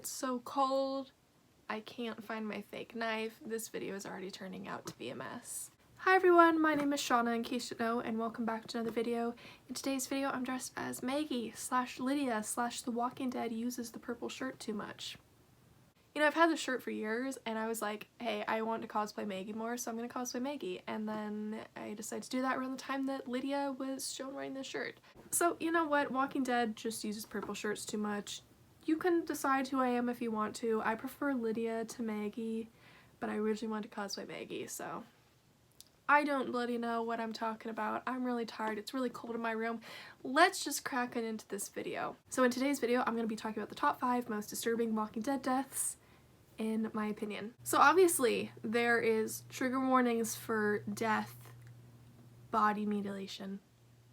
It's so cold. I can't find my fake knife. This video is already turning out to be a mess. Hi everyone, my name is Shauna in case you don't know, and welcome back to another video. In today's video I'm dressed as Maggie / Lydia / The Walking Dead uses the purple shirt too much. You know, I've had this shirt for years and I was like, hey, I want to cosplay Maggie more, so I'm going to cosplay Maggie. And then I decided to do that around the time that Lydia was shown wearing this shirt. So, you know what? Walking Dead just uses purple shirts too much. You can decide who I am if you want to. I prefer Lydia to Maggie, but I originally wanted to cosplay Maggie, so I don't bloody know what I'm talking about. I'm really tired. It's really cold in my room. Let's just crack it into this video. So in today's video, I'm going to be talking about the top 5 most disturbing Walking Dead deaths, in my opinion. So obviously there is trigger warnings for death, body mutilation,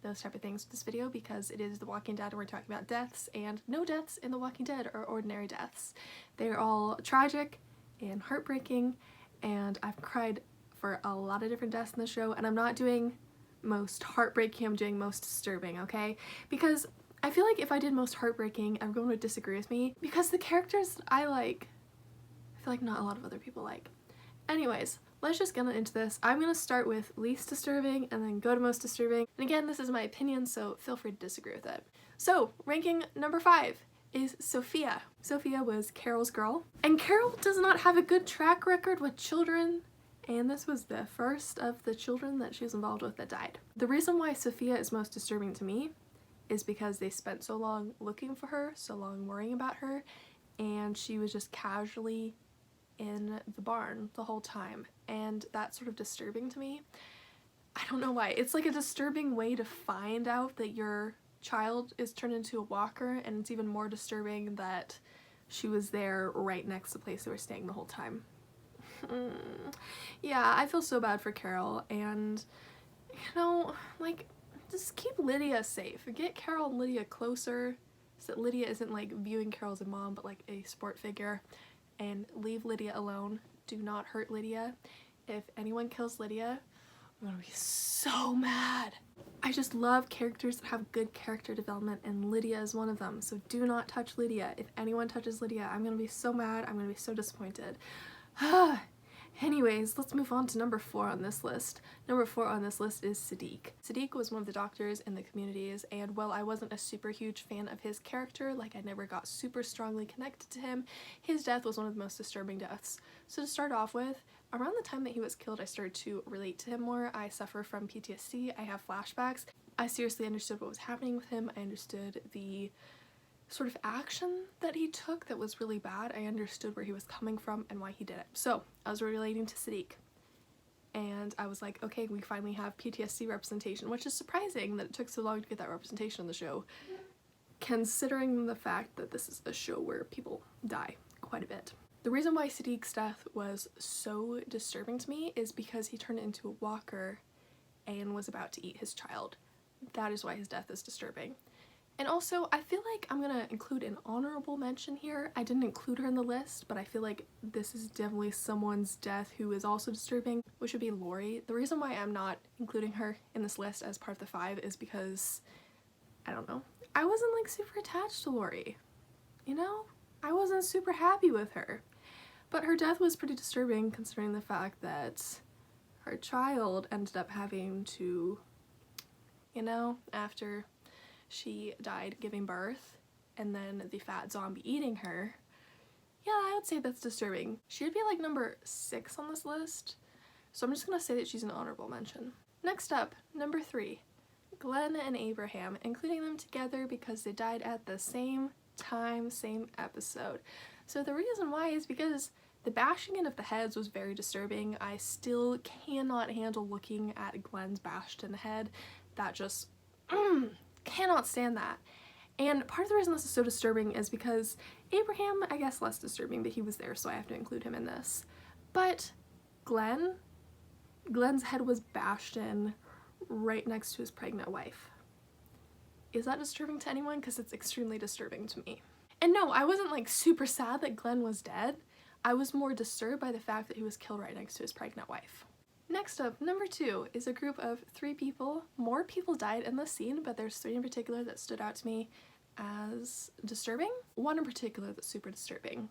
those type of things in this video because it is The Walking Dead and we're talking about deaths, and no deaths in The Walking Dead are ordinary deaths. They're all tragic and heartbreaking, and I've cried for a lot of different deaths in the show, and I'm not doing most heartbreaking, I'm doing most disturbing, okay? Because I feel like if I did most heartbreaking, everyone would disagree with me because the characters I like, I feel like not a lot of other people like. Anyways, let's just get into this. I'm gonna start with least disturbing and then go to most disturbing. And again, this is my opinion, so feel free to disagree with it. So, ranking number 5 is Sophia. Sophia was Carol's girl, and Carol does not have a good track record with children, and this was the first of the children that she was involved with that died. The reason why Sophia is most disturbing to me is because they spent so long looking for her, so long worrying about her, and she was just casually in the barn the whole time, and that's sort of disturbing to me. I don't know why. It's like a disturbing way to find out that your child is turned into a walker, and it's even more disturbing that she was there right next to the place they were staying the whole time. Yeah, I feel so bad for Carol, and you know, like, just keep Lydia safe. Get Carol and Lydia closer so that Lydia isn't like viewing Carol as a mom but like a support figure, and leave Lydia alone. Do not hurt Lydia. If anyone kills Lydia, I'm gonna be so mad. I just love characters that have good character development, and Lydia is one of them, so do not touch Lydia. If anyone touches Lydia, I'm gonna be so mad. I'm gonna be so disappointed. Anyways, let's move on to number 4 on this list. Number 4 on this list is Siddique. Siddique was one of the doctors in the communities, and while I wasn't a super huge fan of his character, like I never got super strongly connected to him, his death was one of the most disturbing deaths. So to start off with, around the time that he was killed, I started to relate to him more. I suffer from PTSD, I have flashbacks. I seriously understood what was happening with him. I understood the sort of action that he took that was really bad. I understood where he was coming from and why he did it. So I was relating to Siddique, and I was like, okay, we finally have PTSD representation, which is surprising that it took so long to get that representation on the show, considering the fact that this is a show where people die quite a bit. The reason why Siddique's death was so disturbing to me is because he turned into a walker and was about to eat his child. That is why his death is disturbing. And also, I feel like I'm gonna include an honorable mention here. I didn't include her in the list, but I feel like this is definitely someone's death who is also disturbing, which would be Lori. The reason why I'm not including her in this list as part of the 5 is because, I don't know, I wasn't like super attached to Lori, you know? I wasn't super happy with her. But her death was pretty disturbing considering the fact that her child ended up having to, you know, after she died giving birth, and then the fat zombie eating her. Yeah, I would say that's disturbing. She would be like number 6 on this list, so I'm just gonna say that she's an honorable mention. Next up, number 3, Glenn and Abraham, including them together because they died at the same time, same episode. So the reason why is because the bashing in of the heads was very disturbing. I still cannot handle looking at Glenn's bashed in the head. That just, cannot stand that. And part of the reason this is so disturbing is because Abraham, I guess less disturbing, but he was there, so I have to include him in this. But Glenn's head was bashed in right next to his pregnant wife. Is that disturbing to anyone? Because it's extremely disturbing to me. And no, I wasn't like super sad that Glenn was dead. I was more disturbed by the fact that he was killed right next to his pregnant wife. Next up, number 2 is a group of 3 people. More people died in this scene, but there's 3 in particular that stood out to me as disturbing. One in particular that's super disturbing.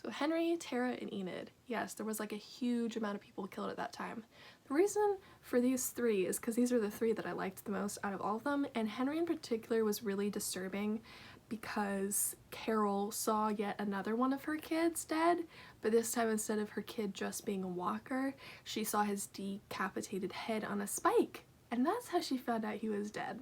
So Henry, Tara, and Enid. Yes, there was like a huge amount of people killed at that time. The reason for these three is because these are the three that I liked the most out of all of them, and Henry in particular was really disturbing because Carol saw yet another one of her kids dead, but this time instead of her kid just being a walker, she saw his decapitated head on a spike, and that's how she found out he was dead.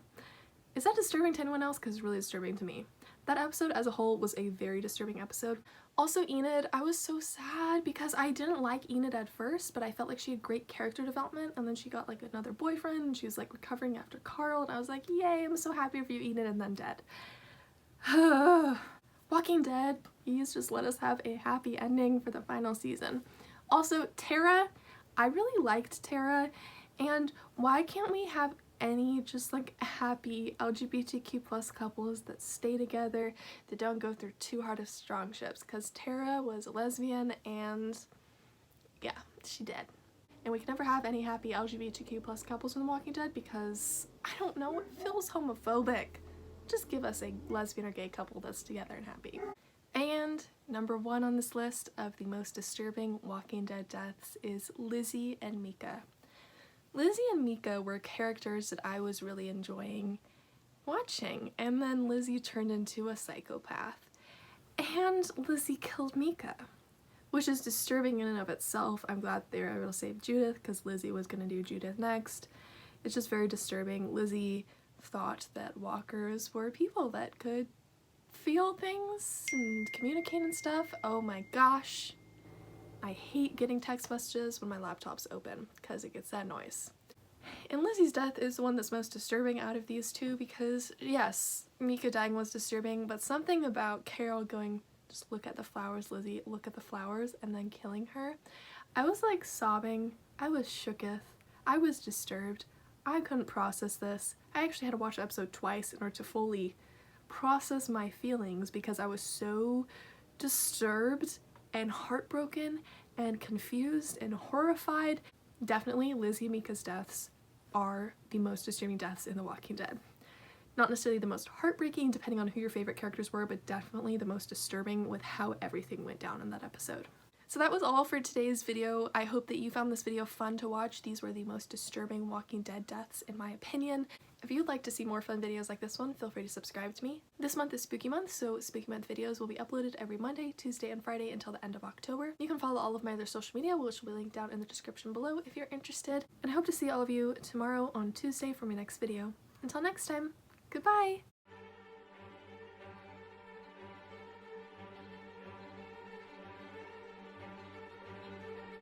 Is that disturbing to anyone else? Because it's really disturbing to me. That episode as a whole was a very disturbing episode. Also Enid, I was so sad because I didn't like Enid at first, but I felt like she had great character development, and then she got like another boyfriend and she was like recovering after Carl, and I was like, yay, I'm so happy for you, Enid, and then dead. Walking Dead, please just let us have a happy ending for the final season. Also, Tara, I really liked Tara, and why can't we have any just like happy LGBTQ plus couples that stay together, that don't go through too hard of strong ships? Because Tara was a lesbian and yeah, she did. And we can never have any happy LGBTQ plus couples in The Walking Dead because, I don't know, it feels homophobic. Just give us a lesbian or gay couple that's together and happy. And number one on this list of the most disturbing Walking Dead deaths is Lizzie and Mika. Lizzie and Mika were characters that I was really enjoying watching, and then Lizzie turned into a psychopath. And Lizzie killed Mika, which is disturbing in and of itself. I'm glad they were able to save Judith because Lizzie was going to do Judith next. It's just very disturbing. Lizzie thought that walkers were people that could feel things and communicate and stuff. Oh my gosh. I hate getting text messages when my laptop's open because it gets that noise. And Lizzie's death is the one that's most disturbing out of these two because, yes, Mika dying was disturbing, but something about Carol going, just look at the flowers, Lizzie, look at the flowers, and then killing her. I was like sobbing. I was shooketh. I was disturbed. I couldn't process this. I actually had to watch the episode twice in order to fully process my feelings because I was so disturbed and heartbroken and confused and horrified. Definitely Lizzie and Mika's deaths are the most disturbing deaths in The Walking Dead. Not necessarily the most heartbreaking depending on who your favorite characters were, but definitely the most disturbing with how everything went down in that episode. So that was all for today's video. I hope that you found this video fun to watch. These were the most disturbing Walking Dead deaths in my opinion. If you'd like to see more fun videos like this one, feel free to subscribe to me. This month is Spooky Month, so Spooky Month videos will be uploaded every Monday, Tuesday, and Friday until the end of October. You can follow all of my other social media, which will be linked down in the description below if you're interested. And I hope to see all of you tomorrow on Tuesday for my next video. Until next time, goodbye!